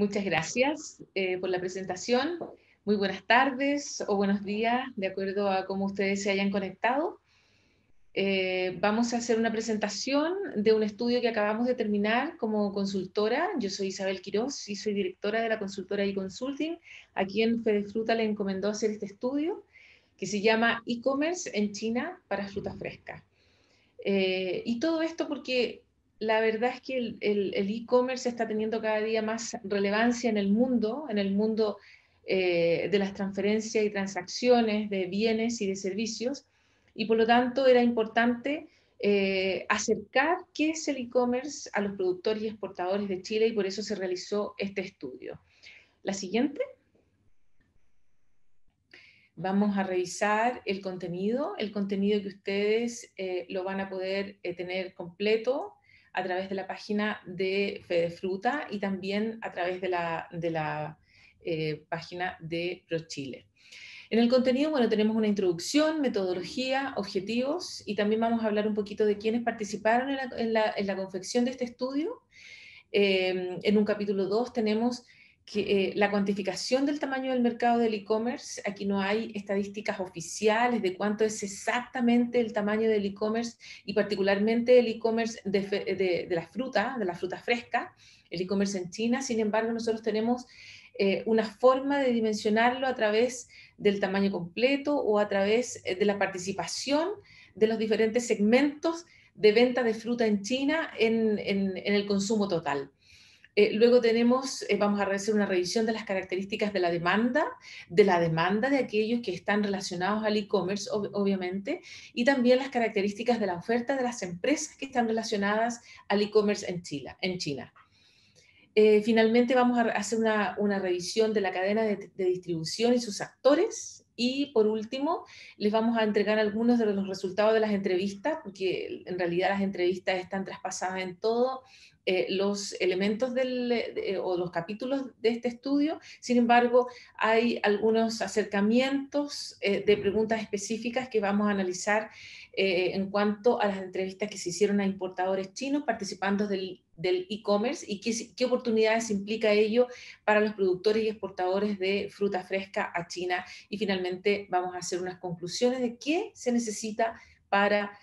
Muchas gracias por la presentación. Muy buenas tardes o buenos días, de acuerdo a cómo ustedes se hayan conectado. Vamos a hacer una presentación de un estudio que acabamos de terminar como consultora. Yo soy Isabel Quiroz y soy directora de la consultora eConsulting. A quien Fedefruta le encomendó hacer este estudio, que se llama E-Commerce en China para frutas frescas. Y todo esto porque la verdad es que el e-commerce está teniendo cada día más relevancia en el mundo de las transferencias y transacciones de bienes y de servicios, y por lo tanto era importante acercar qué es el e-commerce a los productores y exportadores de Chile, y por eso se realizó este estudio. La siguiente. Vamos a revisar el contenido que ustedes lo van a poder tener completo a través de la página de Fedefruta y también a través de la página de ProChile. En el contenido, bueno, tenemos una introducción, metodología, objetivos, y también vamos a hablar un poquito de quiénes participaron en la confección de este estudio. En un capítulo 2 tenemos la cuantificación del tamaño del mercado del e-commerce. Aquí no hay estadísticas oficiales de cuánto es exactamente el tamaño del e-commerce, y particularmente el e-commerce de la fruta fresca, el e-commerce en China. Sin embargo, nosotros tenemos una forma de dimensionarlo a través del tamaño completo o a través de la participación de los diferentes segmentos de venta de fruta en China en el consumo total. Luego vamos a hacer una revisión de las características de la demanda de aquellos que están relacionados al e-commerce, obviamente, y también las características de la oferta de las empresas que están relacionadas al e-commerce en China. Finalmente vamos a hacer una revisión de la cadena de distribución y sus actores, y por último les vamos a entregar algunos de los resultados de las entrevistas, porque en realidad las entrevistas están traspasadas en todos los elementos o los capítulos de este estudio. Sin embargo, hay algunos acercamientos de preguntas específicas que vamos a analizar en cuanto a las entrevistas que se hicieron a importadores chinos participando del e-commerce, y qué oportunidades implica ello para los productores y exportadores de fruta fresca a China. Y finalmente vamos a hacer unas conclusiones de qué se necesita para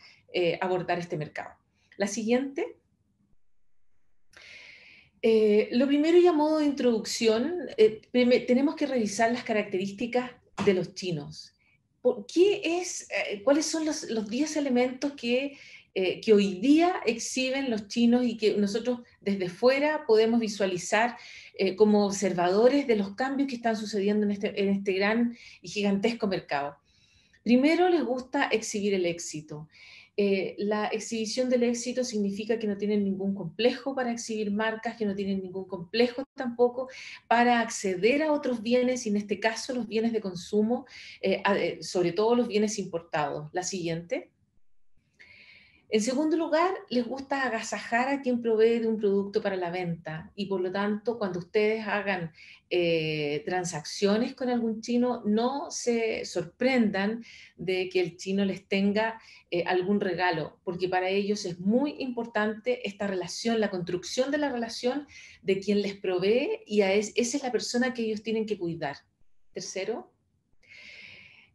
abordar este mercado. La siguiente. Lo primero, y a modo de introducción, tenemos que revisar las características de los chinos. ¿Cuáles son los 10 elementos que hoy día exhiben los chinos y que nosotros desde fuera podemos visualizar como observadores de los cambios que están sucediendo en este gran y gigantesco mercado? Primero, les gusta exhibir el éxito. La exhibición del éxito significa que no tienen ningún complejo para exhibir marcas, que no tienen ningún complejo tampoco para acceder a otros bienes, y en este caso los bienes de consumo, sobre todo los bienes importados. La siguiente. En segundo lugar, les gusta agasajar a quien provee de un producto para la venta, y por lo tanto, cuando ustedes hagan transacciones con algún chino, no se sorprendan de que el chino les tenga algún regalo, porque para ellos es muy importante esta relación, la construcción de la relación de quien les provee, y esa es la persona que ellos tienen que cuidar. Tercero.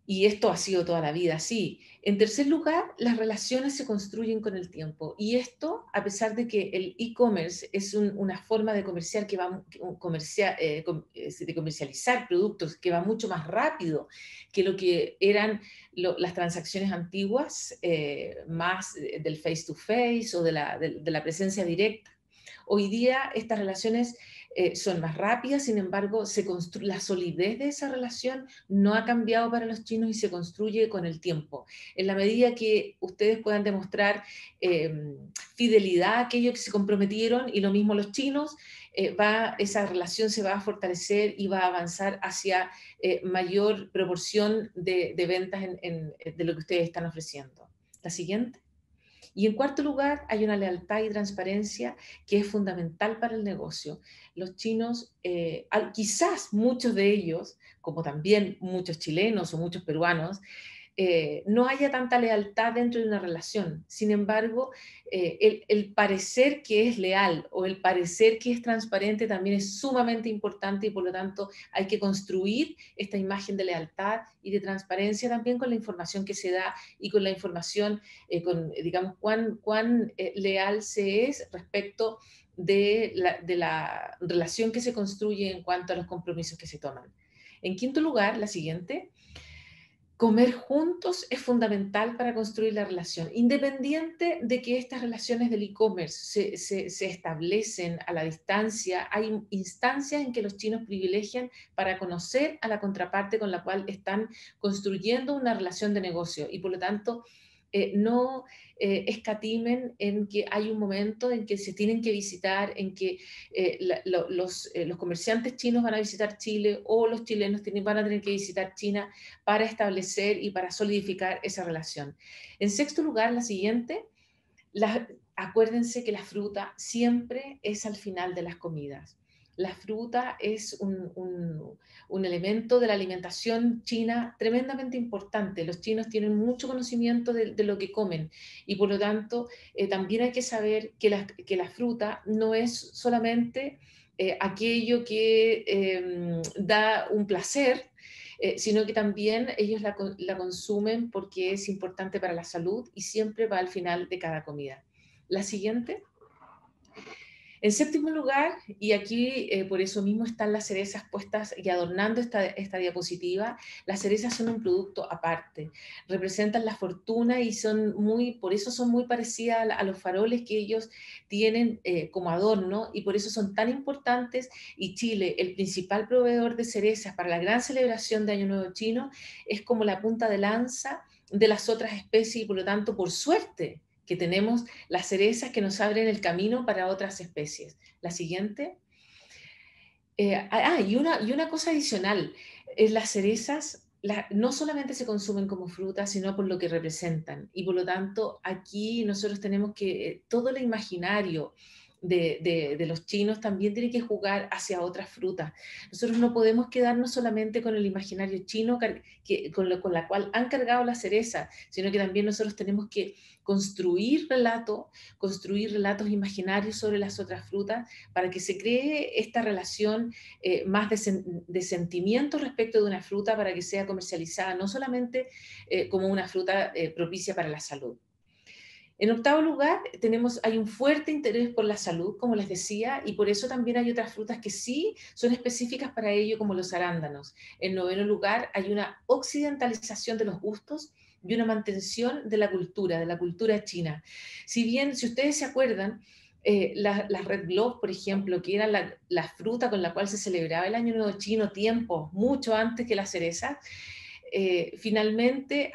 Y esto ha sido toda la vida así. En tercer lugar, las relaciones se construyen con el tiempo. Y esto, a pesar de que el e-commerce es una forma de de comercializar productos que va mucho más rápido que lo que eran las transacciones antiguas, más del face to face o de la presencia directa. Hoy día estas relaciones son más rápidas. Sin embargo, la solidez de esa relación no ha cambiado para los chinos y se construye con el tiempo. En la medida que ustedes puedan demostrar fidelidad a aquello que se comprometieron, y lo mismo los chinos, esa relación se va a fortalecer y va a avanzar hacia mayor proporción de ventas de lo que ustedes están ofreciendo. La siguiente. Y en cuarto lugar, hay una lealtad y transparencia que es fundamental para el negocio. Los chinos, quizás muchos de ellos, como también muchos chilenos o muchos peruanos, no haya tanta lealtad dentro de una relación. Sin embargo, el parecer que es leal o el parecer que es transparente también es sumamente importante y por lo tanto hay que construir esta imagen de lealtad y de transparencia también con la información que se da y con la información, digamos, cuán leal se es respecto de la relación que se construye en cuanto a los compromisos que se toman. En quinto lugar, la siguiente, comer juntos es fundamental para construir la relación, independiente de que estas relaciones del e-commerce se establecen a la distancia. Hay instancias en que los chinos privilegian para conocer a la contraparte con la cual están construyendo una relación de negocio y por lo tanto no escatimen en que hay un momento en que se tienen que visitar, en que los comerciantes chinos van a visitar Chile o los chilenos van a tener que visitar China para establecer y para solidificar esa relación. En sexto lugar, la siguiente, acuérdense que la fruta siempre es al final de las comidas. La fruta es un elemento de la alimentación china tremendamente importante. Los chinos tienen mucho conocimiento de lo que comen y por lo tanto también hay que saber que la fruta no es solamente aquello que da un placer, sino que también ellos la consumen porque es importante para la salud y siempre va al final de cada comida. La siguiente. En séptimo lugar, y aquí por eso mismo están las cerezas puestas y adornando esta diapositiva, las cerezas son un producto aparte, representan la fortuna y por eso son muy parecidas a los faroles que ellos tienen como adorno y por eso son tan importantes y Chile, el principal proveedor de cerezas para la gran celebración de Año Nuevo Chino, es como la punta de lanza de las otras especies y por lo tanto, por suerte, que tenemos las cerezas que nos abren el camino para otras especies. La siguiente. Y una cosa adicional, las cerezas no solamente se consumen como frutas, sino por lo que representan. Y por lo tanto, aquí nosotros tenemos que, todo el imaginario de los chinos también tiene que jugar hacia otras frutas. Nosotros no podemos quedarnos solamente con el imaginario chino con la cual han cargado la cereza, sino que también nosotros tenemos que construir relatos imaginarios sobre las otras frutas para que se cree esta relación más de sentimiento respecto de una fruta para que sea comercializada no solamente como una fruta propicia para la salud. En octavo lugar, hay un fuerte interés por la salud, como les decía, y por eso también hay otras frutas que sí son específicas para ello, como los arándanos. En noveno lugar, hay una occidentalización de los gustos y una mantención de la cultura china. Si bien, si ustedes se acuerdan, las Red Glove, por ejemplo, que era la fruta con la cual se celebraba el Año Nuevo Chino tiempo, mucho antes que la cereza, finalmente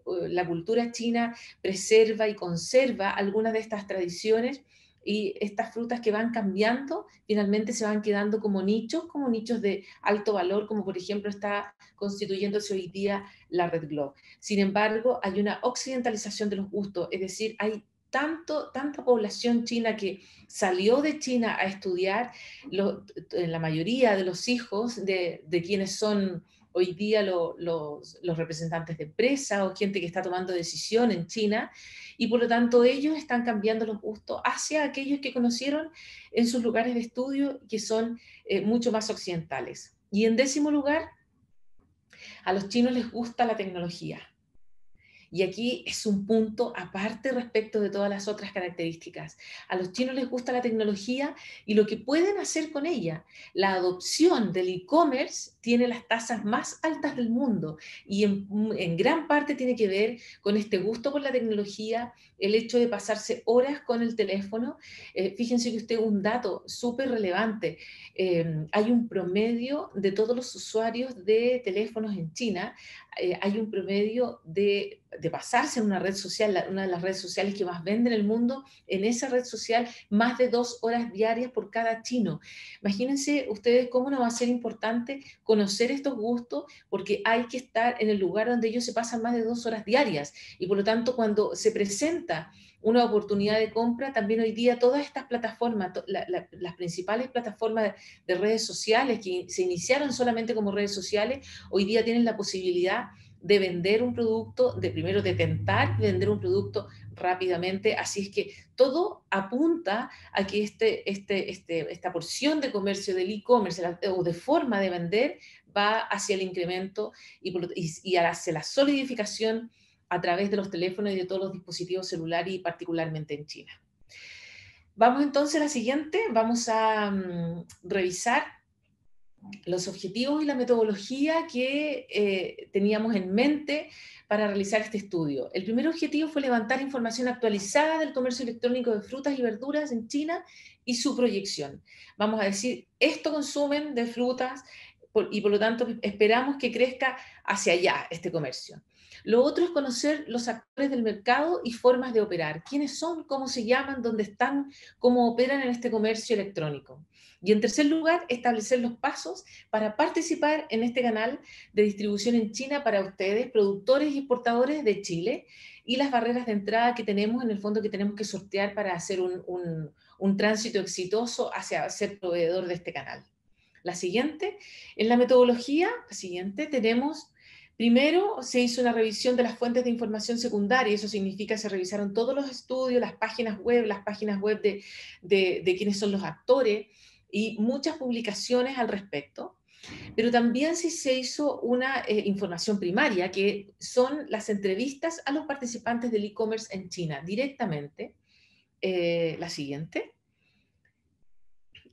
la cultura china preserva y conserva algunas de estas tradiciones y estas frutas que van cambiando finalmente se van quedando como nichos de alto valor, como por ejemplo está constituyéndose hoy día la Red Glove. Sin embargo, hay una occidentalización de los gustos, es decir, hay tanta población china que salió de China a estudiar, la mayoría de los hijos de quienes son hoy día los representantes de empresa o gente que está tomando decisión en China, y por lo tanto ellos están cambiando los gustos hacia aquellos que conocieron en sus lugares de estudio que son mucho más occidentales. Y en décimo lugar, a los chinos les gusta la tecnología. Y aquí es un punto aparte respecto de todas las otras características. A los chinos les gusta la tecnología y lo que pueden hacer con ella. La adopción del e-commerce tiene las tasas más altas del mundo y en gran parte tiene que ver con este gusto por la tecnología, el hecho de pasarse horas con el teléfono. Fíjense que usted un dato súper relevante. Hay un promedio de todos los usuarios de teléfonos en China, hay un promedio de pasarse en una red social, una de las redes sociales que más vende en el mundo, en esa red social más de 2 horas diarias por cada chino. Imagínense ustedes cómo no va a ser importante conocer estos gustos, porque hay que estar en el lugar donde ellos se pasan más de 2 horas diarias. Y por lo tanto, cuando se presenta una oportunidad de compra, también hoy día todas estas plataformas, las principales plataformas de redes sociales que se iniciaron solamente como redes sociales, hoy día tienen la posibilidad de vender un producto, de primero de tentar vender un producto rápidamente. Así es que todo apunta a que esta porción de comercio del e-commerce o de forma de vender va hacia el incremento y hacia la solidificación a través de los teléfonos y de todos los dispositivos celulares y particularmente en China. Vamos entonces a la siguiente, vamos a revisar los objetivos y la metodología que teníamos en mente para realizar este estudio. El primer objetivo fue levantar información actualizada del comercio electrónico de frutas y verduras en China y su proyección. Vamos a decir, esto consumen de frutas y por lo tanto esperamos que crezca hacia allá este comercio. Lo otro es conocer los actores del mercado y formas de operar. ¿Quiénes son? ¿Cómo se llaman? ¿Dónde están? ¿Cómo operan en este comercio electrónico? Y en tercer lugar, establecer los pasos para participar en este canal de distribución en China para ustedes, productores y exportadores de Chile, y las barreras de entrada que tenemos, en el fondo, que tenemos que sortear para hacer un tránsito exitoso hacia ser proveedor de este canal. La siguiente, en la metodología, la siguiente, tenemos... Primero, se hizo una revisión de las fuentes de información secundaria, eso significa se revisaron todos los estudios, las páginas web de quiénes son los actores, y muchas publicaciones al respecto, pero también sí se hizo una información primaria, que son las entrevistas a los participantes del e-commerce en China directamente. La siguiente.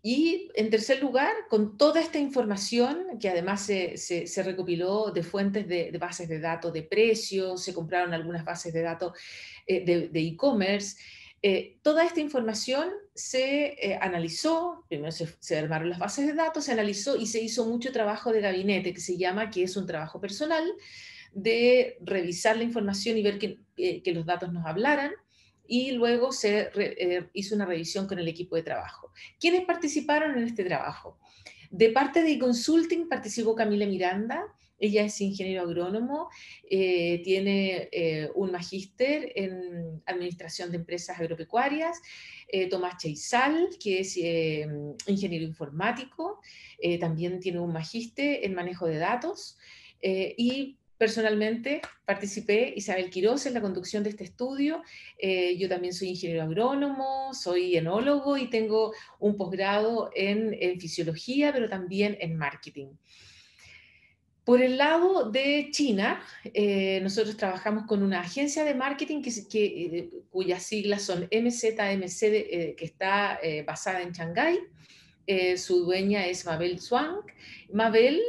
Y en tercer lugar, con toda esta información, que además se recopiló de fuentes de bases de datos de precios, se compraron algunas bases de datos de e-commerce, toda esta información se analizó, primero se armaron las bases de datos, se analizó y se hizo mucho trabajo de gabinete, que se llama, que es un trabajo personal, de revisar la información y ver que los datos nos hablaran, y luego se hizo una revisión con el equipo de trabajo. ¿Quiénes participaron en este trabajo? De parte de eConsulting participó Camila Miranda. Ella es ingeniero agrónomo, tiene un magíster en administración de empresas agropecuarias. Tomás Cheizal, que es ingeniero informático, también tiene un magíster en manejo de datos. Y personalmente participé, Isabel Quiroz, en la conducción de este estudio. Yo también soy ingeniero agrónomo, soy enólogo y tengo un posgrado en fisiología, pero también en marketing. Por el lado de China, nosotros trabajamos con una agencia de marketing cuyas siglas son MZMC, que está basada en Shanghái. Su dueña es Mabel Zhuang. Mabel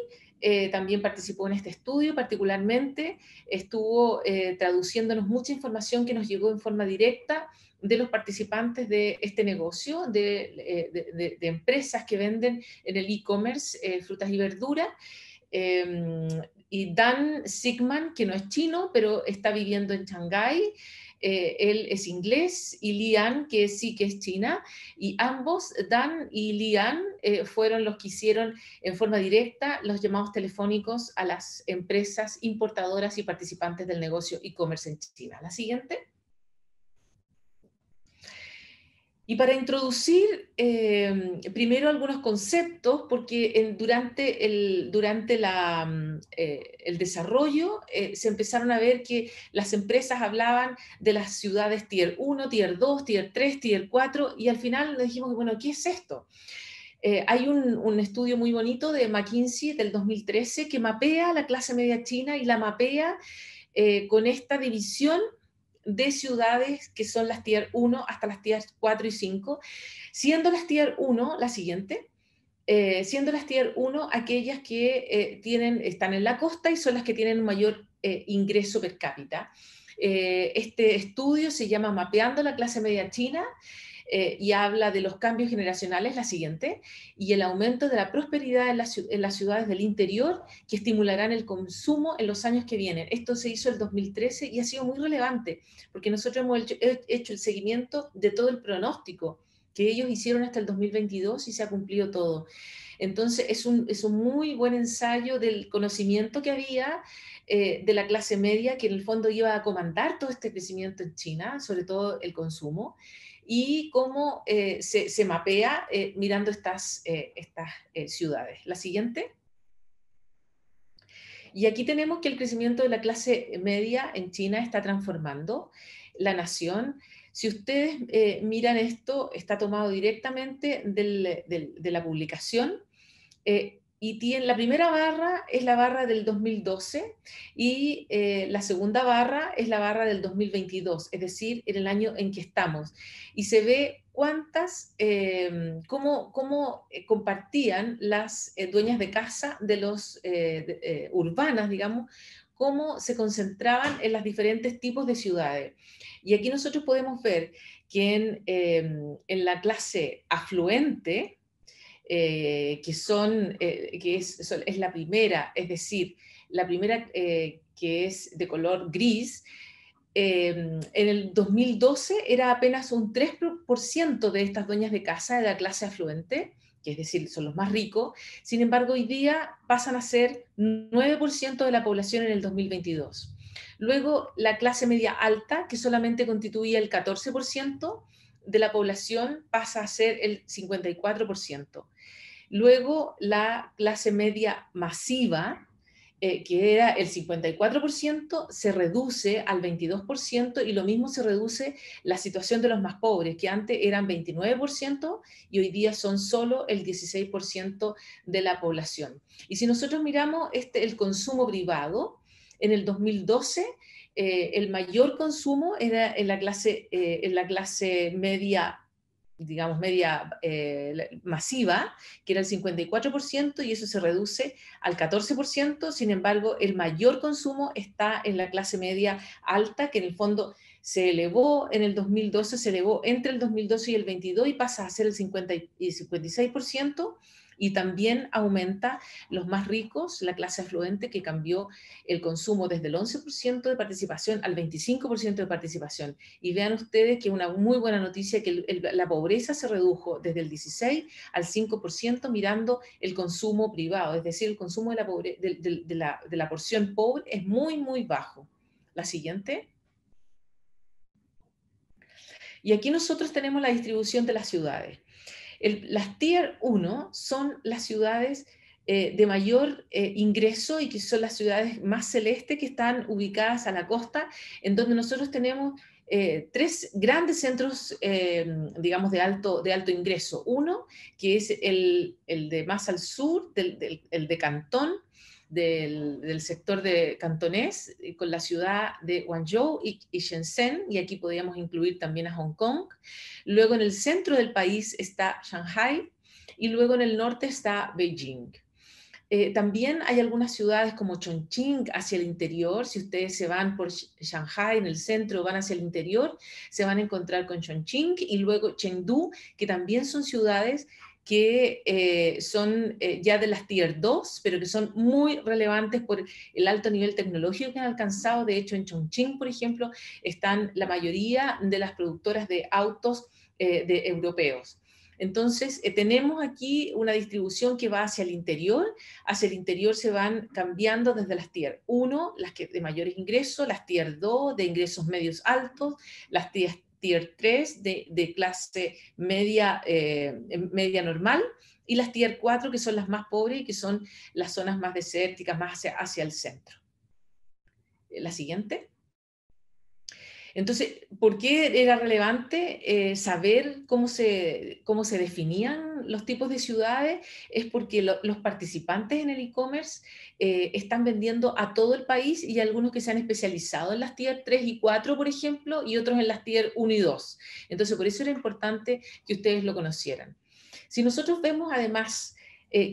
también participó en este estudio, particularmente estuvo traduciéndonos mucha información que nos llegó en forma directa de los participantes de este negocio, de empresas que venden en el e-commerce frutas y verduras. Y Dan Sigman, que no es chino, pero está viviendo en Shanghái, él es inglés, y Lian, que sí que es china, y ambos, Dan y Lian, fueron los que hicieron en forma directa los llamados telefónicos a las empresas importadoras y participantes del negocio e-commerce en China. La siguiente. Y para introducir primero algunos conceptos, porque durante el desarrollo se empezaron a ver que las empresas hablaban de las ciudades Tier 1, Tier 2, Tier 3, Tier 4, y al final nos dijimos, bueno, ¿qué es esto? Hay un estudio muy bonito de McKinsey del 2013 que mapea la clase media china y la mapea con esta división de ciudades que son las Tier 1 hasta las Tier 4 y 5, siendo las Tier 1, la siguiente, siendo las Tier 1 aquellas que están en la costa y son las que tienen un mayor ingreso per cápita. Este estudio se llama Mapeando la clase media china, y habla de los cambios generacionales, la siguiente, y el aumento de la prosperidad en las ciudades del interior que estimularán el consumo en los años que vienen. Esto se hizo en el 2013 y ha sido muy relevante porque nosotros hemos hecho el seguimiento de todo el pronóstico que ellos hicieron hasta el 2022 y se ha cumplido todo. Entonces es un muy buen ensayo del conocimiento que había de la clase media, que en el fondo iba a comandar todo este crecimiento en China, sobre todo el consumo, y cómo se mapea mirando estas ciudades. La siguiente. Y aquí tenemos que el crecimiento de la clase media en China está transformando la nación. Si ustedes miran esto, está tomado directamente de la publicación. Y tiene, la primera barra es la barra del 2012 y la segunda barra es la barra del 2022, es decir, en el año en que estamos. Y se ve cómo compartían las dueñas de casa de los urbanas, digamos, cómo se concentraban en los diferentes tipos de ciudades. Y aquí nosotros podemos ver que en la clase afluente, es la primera, es decir, la primera que es de color gris. En el 2012 era apenas un 3% de estas dueñas de casa de la clase afluente, que es decir, son los más ricos. Sin embargo, hoy día pasan a ser 9% de la población en el 2022. Luego, la clase media alta, que solamente constituía el 14% de la población, pasa a ser el 54%. Luego, la clase media masiva, que era el 54%, se reduce al 22% y lo mismo se reduce la situación de los más pobres, que antes eran 29% y hoy día son solo el 16% de la población. Y si nosotros miramos el consumo privado, en el 2012 el mayor consumo era en la clase media, digamos, media masiva, que era el 54%, y eso se reduce al 14%. Sin embargo, el mayor consumo está en la clase media alta, que en el fondo se elevó en el 2012, se elevó entre el 2012 y el 22 y pasa a ser el 50 y 56%, y también aumenta los más ricos, la clase afluente, que cambió el consumo desde el 11% de participación al 25% de participación. Y vean ustedes que una muy buena noticia, que la pobreza se redujo desde el 16 al 5% mirando el consumo privado, es decir, el consumo de la porción pobre es muy, muy bajo. La siguiente. Y aquí nosotros tenemos la distribución de las ciudades. Las Tier 1 son las ciudades de mayor ingreso y que son las ciudades más celestes, que están ubicadas a la costa, en donde nosotros tenemos tres grandes centros, digamos, de alto ingreso. Uno, que es el de más al sur, el de Cantón, del sector de cantonés, con la ciudad de Guangzhou y Shenzhen, y aquí podríamos incluir también a Hong Kong. Luego en el centro del país está Shanghai y luego en el norte está Beijing. También hay algunas ciudades como Chongqing hacia el interior. Si ustedes se van por Shanghai en el centro, van hacia el interior, se van a encontrar con Chongqing, y luego Chengdu, que también son ciudades que son ya de las Tier 2, pero que son muy relevantes por el alto nivel tecnológico que han alcanzado. De hecho, en Chongqing, por ejemplo, están la mayoría de las productoras de autos europeos. Entonces, tenemos aquí una distribución que va hacia el interior se van cambiando desde las Tier 1, las que de mayores ingresos, las Tier 2 de ingresos medios altos, las Tier 3 de clase media, media normal, y las Tier 4, que son las más pobres y que son las zonas más desérticas, más hacia el centro. La siguiente. Entonces, ¿por qué era relevante saber cómo se definían los tipos de ciudades? Es porque los participantes en el e-commerce están vendiendo a todo el país, y hay algunos que se han especializado en las Tier 3 y 4, por ejemplo, y otros en las Tier 1 y 2. Entonces, por eso era importante que ustedes lo conocieran. Si nosotros vemos además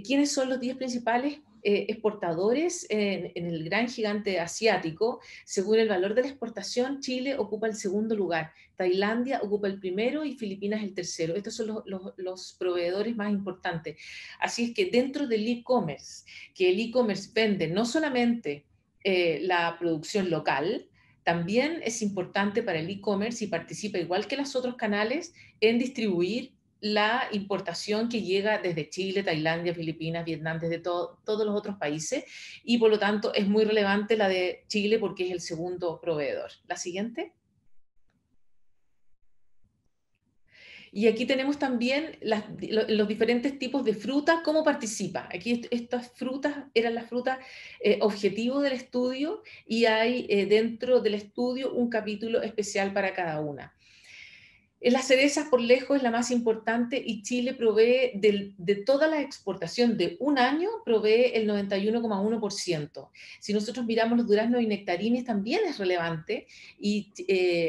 quiénes son los 10 principales exportadores en el gran gigante asiático, según el valor de la exportación, Chile ocupa el segundo lugar, Tailandia ocupa el primero y Filipinas el tercero. Estos son los proveedores más importantes. Así es que dentro del e-commerce, que el e-commerce vende no solamente la producción local, también es importante para el e-commerce y participa, igual que los otros canales, en distribuir la importación que llega desde Chile, Tailandia, Filipinas, Vietnam, desde todos los otros países, y por lo tanto es muy relevante la de Chile porque es el segundo proveedor. La siguiente. Y aquí tenemos también los diferentes tipos de fruta, cómo participa. Aquí estas frutas eran las frutas objetivo del estudio y hay dentro del estudio un capítulo especial para cada una. Las cerezas por lejos es la más importante y Chile provee de toda la exportación de un año, provee el 91,1%. Si nosotros miramos los duraznos y nectarines también es relevante y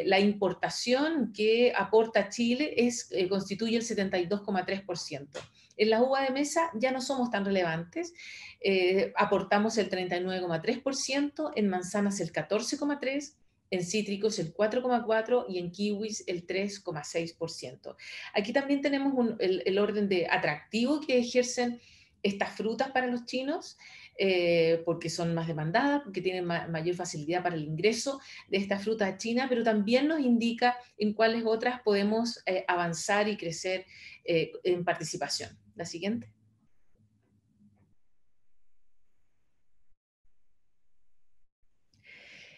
la importación que aporta Chile constituye el 72,3%. En la uva de mesa ya no somos tan relevantes, aportamos el 39,3%, en manzanas el 14,3%, en cítricos el 4,4% y en kiwis el 3,6%. Aquí también tenemos el orden de atractivo que ejercen estas frutas para los chinos, porque son más demandadas, porque tienen mayor facilidad para el ingreso de esta fruta a China, pero también nos indica en cuáles otras podemos avanzar y crecer en participación. La siguiente.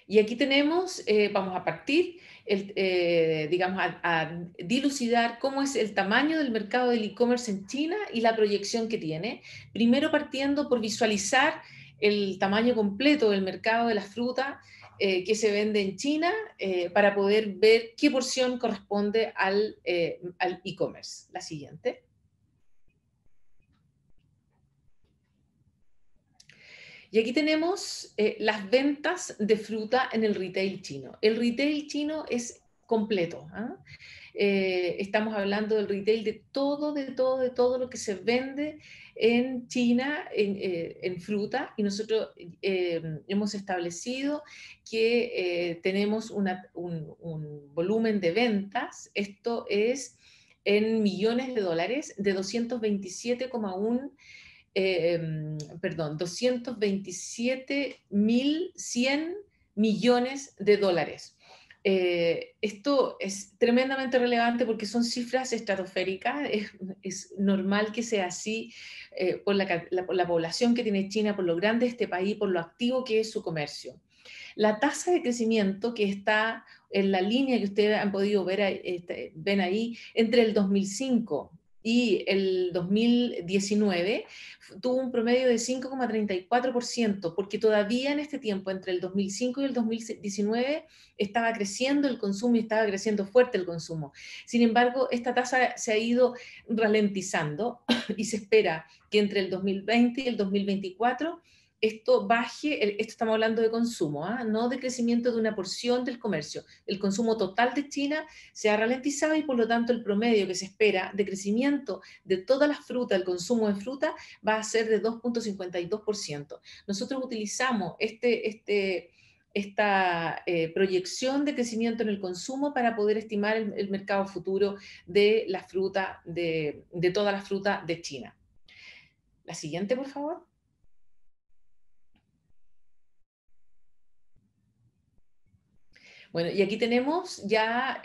Y aquí tenemos, vamos a partir, digamos, a dilucidar cómo es el tamaño del mercado del e-commerce en China y la proyección que tiene. Primero partiendo por visualizar el tamaño completo del mercado de la fruta que se vende en China para poder ver qué porción corresponde al e-commerce. La siguiente. Y aquí tenemos las ventas de fruta en el retail chino. El retail chino es completo. Estamos hablando del retail de todo lo que se vende en China en fruta y nosotros hemos establecido que tenemos un volumen de ventas, esto es en millones de dólares, de 227.100 millones de dólares. Esto es tremendamente relevante porque son cifras estratosféricas, es normal que sea así por la población que tiene China, por lo grande de este país, por lo activo que es su comercio. La tasa de crecimiento que está en la línea que ustedes han podido ver, ven ahí, entre el 2005 y el 2019, tuvo un promedio de 5,34%, porque todavía en este tiempo, entre el 2005 y el 2019, estaba creciendo el consumo y estaba creciendo fuerte el consumo. Sin embargo, esta tasa se ha ido ralentizando y se espera que entre el 2020 y el 2024 esto baje, esto estamos hablando de consumo, no de crecimiento de una porción del comercio. El consumo total de China se ha ralentizado y por lo tanto el promedio que se espera de crecimiento de todas las frutas, el consumo de fruta, va a ser de 2,52%. Nosotros utilizamos esta proyección de crecimiento en el consumo para poder estimar el mercado futuro de la fruta, de toda la fruta de China. La siguiente, por favor. Bueno, y aquí tenemos ya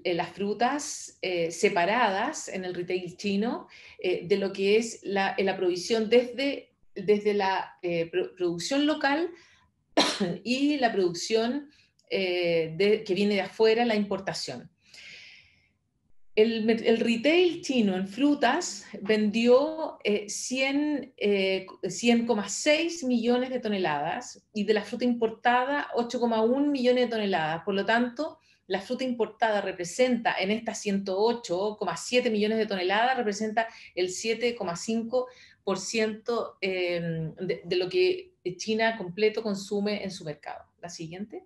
las frutas separadas en el retail chino de lo que es la provisión desde la producción local y la producción que viene de afuera, la importación. El retail chino en frutas vendió 100,6 millones de toneladas y de la fruta importada 8,1 millones de toneladas. Por lo tanto, la fruta importada representa en estas 108,7 millones de toneladas, representa el 7,5% de lo que China completo consume en su mercado. La siguiente.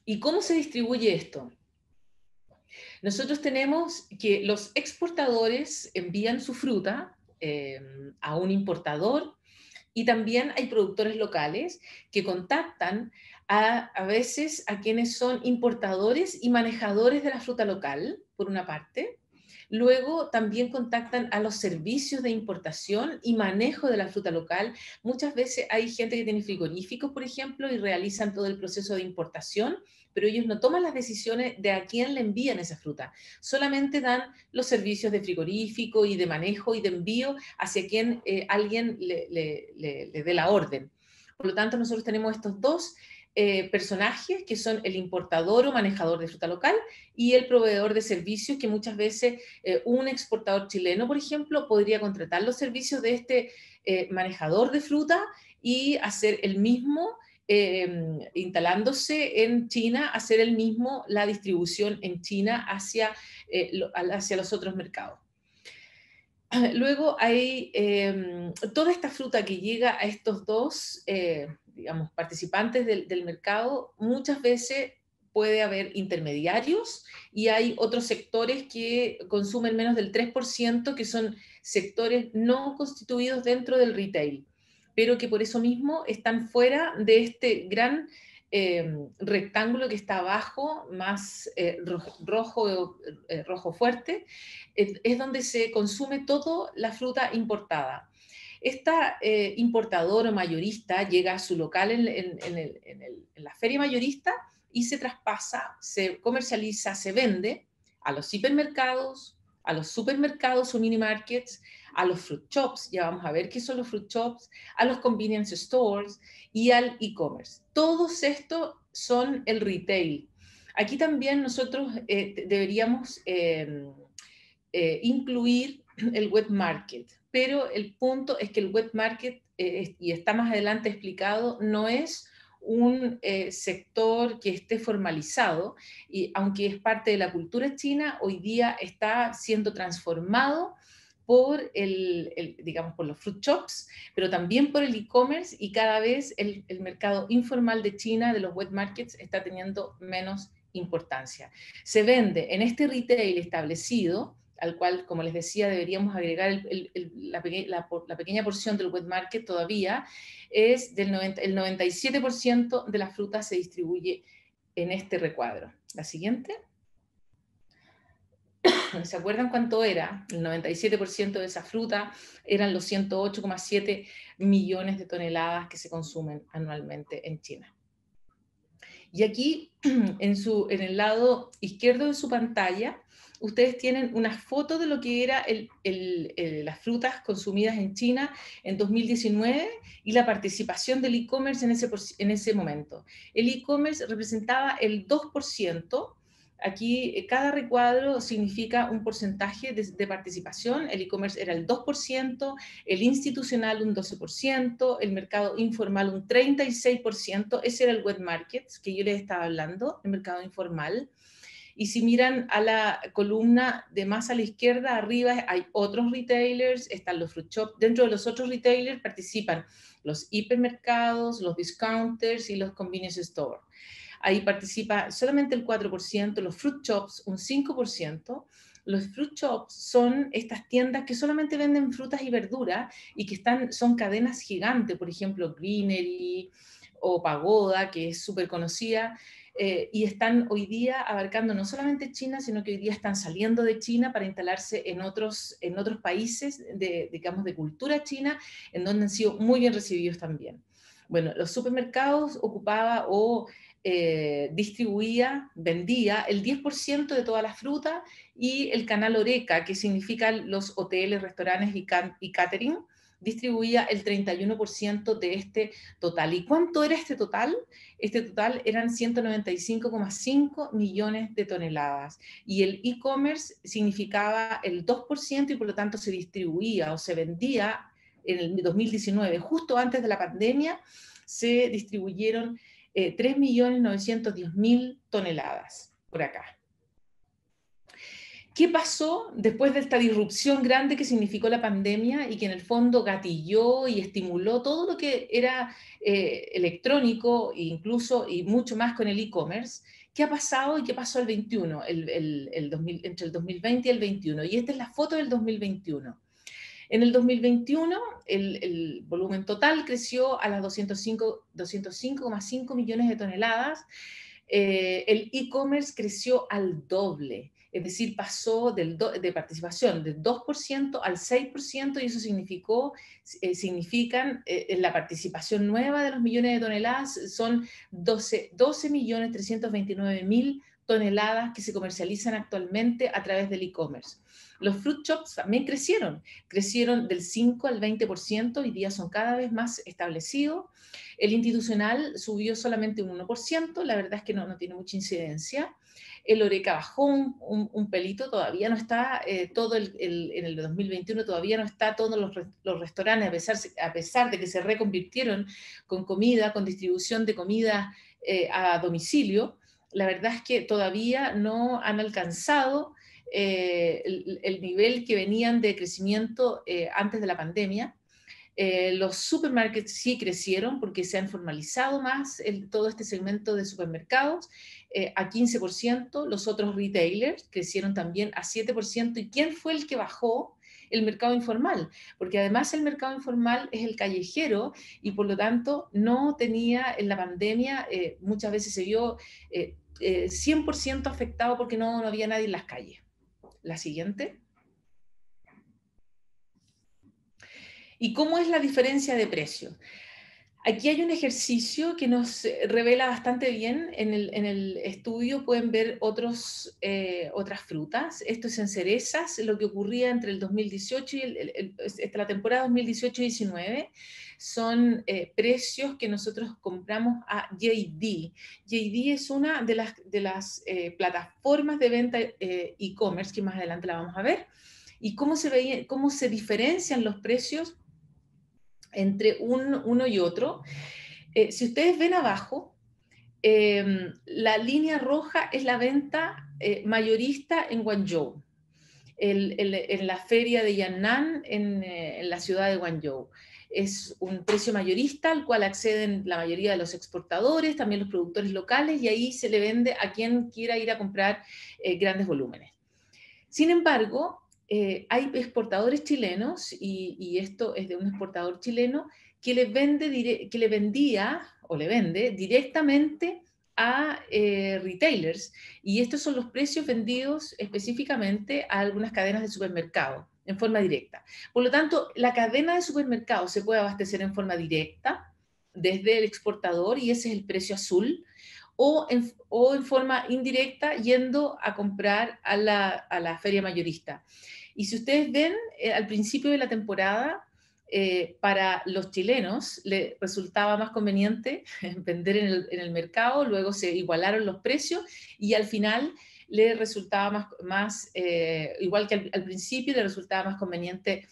¿Y cómo se distribuye esto? Nosotros tenemos que los exportadores envían su fruta a un importador y también hay productores locales que contactan a veces a quienes son importadores y manejadores de la fruta local, por una parte. Luego también contactan a los servicios de importación y manejo de la fruta local. Muchas veces hay gente que tiene frigoríficos, por ejemplo, y realizan todo el proceso de importación, pero ellos no toman las decisiones de a quién le envían esa fruta. Solamente dan los servicios de frigorífico y de manejo y de envío hacia quien alguien le dé la orden. Por lo tanto, nosotros tenemos estos dos personajes que son el importador o manejador de fruta local y el proveedor de servicios, que muchas veces un exportador chileno, por ejemplo, podría contratar los servicios de este manejador de fruta y hacer el mismo, instalándose en China, hacer el mismo la distribución en China hacia los otros mercados. Luego hay toda esta fruta que llega a estos dos, digamos, participantes del mercado, muchas veces puede haber intermediarios y hay otros sectores que consumen menos del 3%, que son sectores no constituidos dentro del retail, pero que por eso mismo están fuera de este gran rectángulo que está abajo, más rojo fuerte, es donde se consume toda la fruta importada. Esta importador o mayorista llega a su local en la feria mayorista y se traspasa, se comercializa, se vende a los hipermercados, a los supermercados o mini markets, a los fruit shops, ya vamos a ver qué son los fruit shops, a los convenience stores y al e-commerce. Todos estos son el retail. Aquí también nosotros deberíamos incluir el wet market, pero el punto es que el wet market, y está más adelante explicado, no es un sector que esté formalizado, y aunque es parte de la cultura china, hoy día está siendo transformado por digamos, por los fruit shops, pero también por el e-commerce, y cada vez el mercado informal de China, de los wet markets, está teniendo menos importancia. Se vende en este retail establecido, al cual, como les decía, deberíamos agregar la pequeña porción del wet market todavía, es el 97% de la fruta se distribuye en este recuadro. La siguiente. ¿Se acuerdan cuánto era? El 97% de esa fruta eran los 108,7 millones de toneladas que se consumen anualmente en China. Y aquí, en el lado izquierdo de su pantalla, ustedes tienen una foto de lo que era las frutas consumidas en China en 2019 y la participación del e-commerce en ese momento. El e-commerce representaba el 2%. Aquí cada recuadro significa un porcentaje de participación. El e-commerce era el 2%, el institucional un 12%, el mercado informal un 36%. Ese era el wet market que yo les estaba hablando, el mercado informal. Y si miran a la columna de más a la izquierda, arriba hay otros retailers, están los fruit shops. Dentro de los otros retailers participan los hipermercados, los discounters y los convenience stores. Ahí participa solamente el 4%, los fruit shops un 5%. Los fruit shops son estas tiendas que solamente venden frutas y verduras y que son cadenas gigantes, por ejemplo, Greenery o Pagoda, que es súper conocida, y están hoy día abarcando no solamente China, sino que hoy día están saliendo de China para instalarse en otros países digamos, de cultura china, en donde han sido muy bien recibidos también. Bueno, los supermercados ocupaba o vendía el 10% de toda la fruta, y el canal Horeca, que significa los hoteles, restaurantes y catering, distribuía el 31% de este total. ¿Y cuánto era este total? Este total eran 195,5 millones de toneladas. Y el e-commerce significaba el 2% y por lo tanto se distribuía o se vendía en el 2019, justo antes de la pandemia, se distribuyeron 3.910.000 toneladas por acá. ¿Qué pasó después de esta disrupción grande que significó la pandemia y que en el fondo gatilló y estimuló todo lo que era electrónico, incluso y mucho más con el e-commerce? ¿Qué ha pasado y qué pasó el 21, entre el 2020 y el 21? Y esta es la foto del 2021. En el 2021, el volumen total creció a las 205,5 millones de toneladas. El e-commerce creció al doble, es decir, pasó de participación del 2% al 6%, y eso significan la participación nueva de los millones de toneladas son 12.329.000 toneladas que se comercializan actualmente a través del e-commerce. Los fruit shops también crecieron del 5 al 20%, hoy día son cada vez más establecidos. El institucional subió solamente un 1%, la verdad es que no tiene mucha incidencia. El Oreca bajó un pelito, todavía no está en el 2021, todavía no está todos los restaurantes, a pesar de que se reconvirtieron con comida, con distribución de comida a domicilio. La verdad es que todavía no han alcanzado el nivel que venían de crecimiento antes de la pandemia. Los supermarkets sí crecieron porque se han formalizado más todo este segmento de supermercados a 15%, los otros retailers crecieron también a 7%. ¿Y quién fue el que bajó? El mercado informal, porque además el mercado informal es el callejero y por lo tanto no tenía en la pandemia, muchas veces se vio 100% afectado porque no había nadie en las calles. La siguiente. ¿Y cómo es la diferencia de precio? Aquí hay un ejercicio que nos revela bastante bien. En el estudio pueden ver otras frutas. Esto es en cerezas, lo que ocurría entre el 2018 y la temporada 2018-19. Son precios que nosotros compramos a JD. JD es una de las plataformas de venta e-commerce, que más adelante la vamos a ver. Y cómo se diferencian los precios entre uno y otro. Si ustedes ven abajo, la línea roja es la venta mayorista en Guangzhou, en la feria de Yan'an, en la ciudad de Guangzhou. Es un precio mayorista al cual acceden la mayoría de los exportadores, también los productores locales, y ahí se le vende a quien quiera ir a comprar grandes volúmenes. Sin embargo, hay exportadores chilenos, y esto es de un exportador chileno, que le vendía o le vende directamente a retailers, y estos son los precios vendidos específicamente a algunas cadenas de supermercado en forma directa. Por lo tanto, la cadena de supermercados se puede abastecer en forma directa desde el exportador, y ese es el precio azul, o en forma indirecta yendo a comprar a la feria mayorista. Y si ustedes ven, al principio de la temporada, para los chilenos les resultaba más conveniente vender en el mercado, luego se igualaron los precios y al final le resultaba igual que al principio, le resultaba más conveniente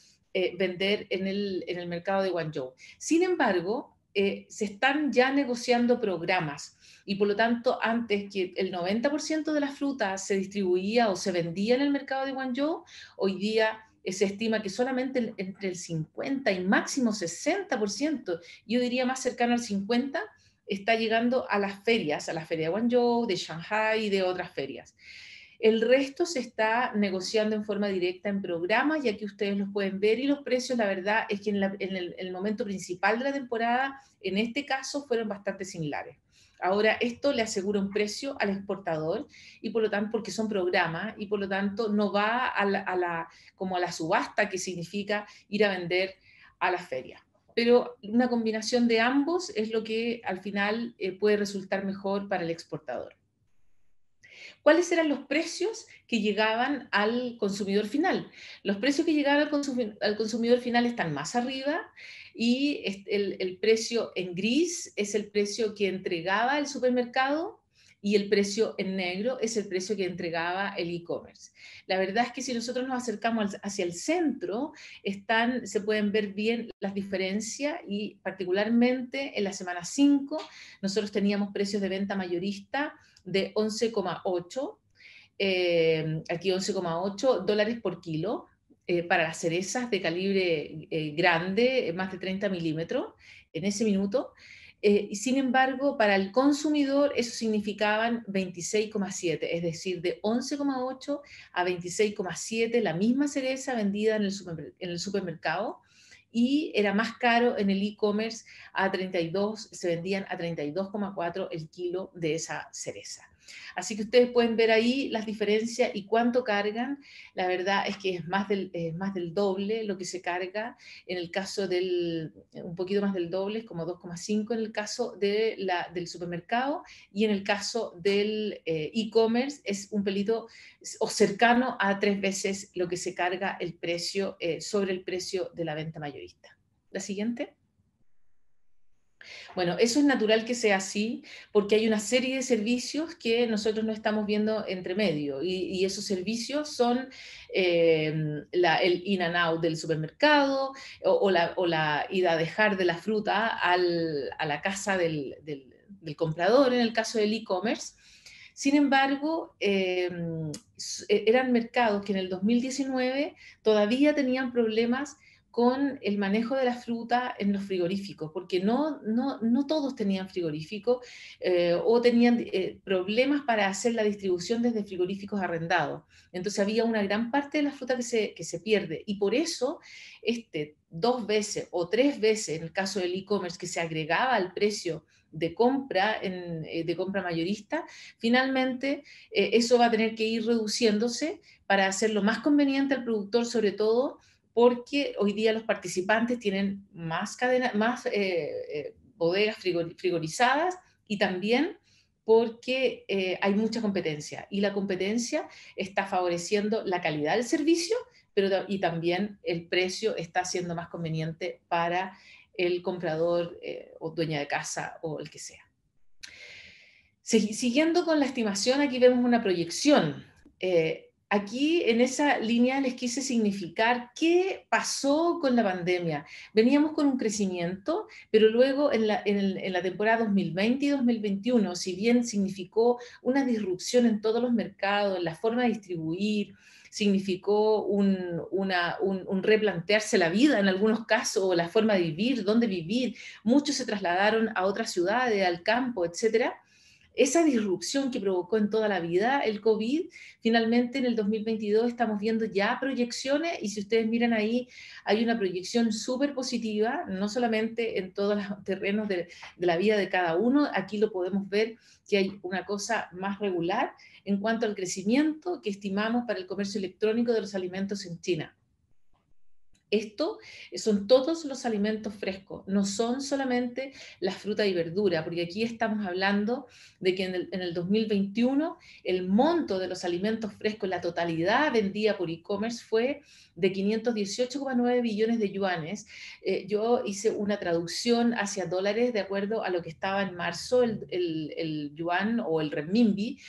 vender en el mercado de Guangzhou. Sin embargo, se están ya negociando programas y por lo tanto antes que el 90% de la fruta se distribuía o se vendía en el mercado de Guangzhou, hoy día se estima que solamente entre el 50 y máximo 60%, yo diría más cercano al 50%, está llegando a las ferias, a la feria de Guangzhou, de Shanghai y de otras ferias. El resto se está negociando en forma directa en programas, ya que ustedes los pueden ver, y los precios, la verdad, es que en el momento principal de la temporada, en este caso, fueron bastante similares. Ahora, esto le asegura un precio al exportador, y por lo tanto, porque son programas, y por lo tanto no va como a la subasta, que significa ir a vender a la feria. Pero una combinación de ambos es lo que al final puede resultar mejor para el exportador. ¿Cuáles eran los precios que llegaban al consumidor final? Los precios que llegaban al consumidor final están más arriba, y el precio en gris es el precio que entregaba el supermercado, y el precio en negro es el precio que entregaba el e-commerce. La verdad es que si nosotros nos acercamos hacia el centro, se pueden ver bien las diferencias, y particularmente en la semana 5 nosotros teníamos precios de venta mayorista de 11,8, aquí 11,8 dólares por kilo, para las cerezas de calibre grande, más de 30 milímetros, en ese minuto. Y sin embargo, para el consumidor eso significaban 26,7, es decir, de 11,8 a 26,7, la misma cereza vendida en el supermercado, y era más caro en el e-commerce, se vendían a 32,4 el kilo de esa cereza. Así que ustedes pueden ver ahí las diferencias y cuánto cargan. La verdad es que es más del doble lo que se carga en el caso del, un poquito más del doble, es como 2,5 en el caso del supermercado, y en el caso del e-commerce es un pelito o cercano a 3 veces lo que se carga el precio sobre el precio de la venta mayorista. La siguiente. Bueno, eso es natural que sea así porque hay una serie de servicios que nosotros no estamos viendo entre medio y esos servicios son el in and out del supermercado o la ida a dejar de la fruta a la casa del comprador en el caso del e-commerce. Sin embargo, eran mercados que en el 2019 todavía tenían problemas con el manejo de la fruta en los frigoríficos, porque no todos tenían frigorífico o tenían problemas para hacer la distribución desde frigoríficos arrendados. Entonces había una gran parte de la fruta que se pierde y por eso 2 veces o 3 veces en el caso del e-commerce que se agregaba al precio de compra, de compra mayorista, finalmente eso va a tener que ir reduciéndose para hacerlo más conveniente al productor, sobre todo porque hoy día los participantes tienen más bodegas frigorizadas y también porque hay mucha competencia y la competencia está favoreciendo la calidad del servicio, y también el precio está siendo más conveniente para el comprador o dueña de casa o el que sea. Siguiendo con la estimación, aquí vemos una proyección. Aquí en esa línea les quise significar qué pasó con la pandemia. Veníamos con un crecimiento, pero luego en la temporada 2020 y 2021, si bien significó una disrupción en todos los mercados, en la forma de distribuir, significó un replantearse la vida en algunos casos, o la forma de vivir, dónde vivir. Muchos se trasladaron a otras ciudades, al campo, etcétera. Esa disrupción que provocó en toda la vida el COVID, finalmente en el 2022 estamos viendo ya proyecciones y si ustedes miran ahí, hay una proyección súper positiva, no solamente en todos los terrenos de la vida de cada uno, aquí lo podemos ver que hay una cosa más regular en cuanto al crecimiento que estimamos para el comercio electrónico de los alimentos en China. Esto son todos los alimentos frescos, no son solamente la fruta y verdura, porque aquí estamos hablando de que en el 2021 el monto de los alimentos frescos, la totalidad vendida por e-commerce fue de 518,9 billones de yuanes. Yo hice una traducción hacia dólares de acuerdo a lo que estaba en marzo el yuan o el renminbi,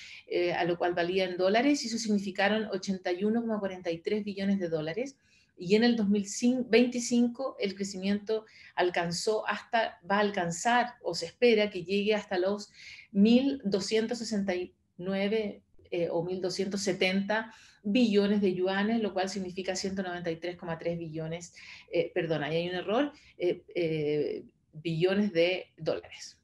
a lo cual valía en dólares, y eso significaron 81,43 billones de dólares. Y en el 2025 el crecimiento va a alcanzar o se espera que llegue hasta los 1.269 o 1.270 billones de yuanes, lo cual significa 193,3 billones, perdón, ahí hay un error, billones de dólares.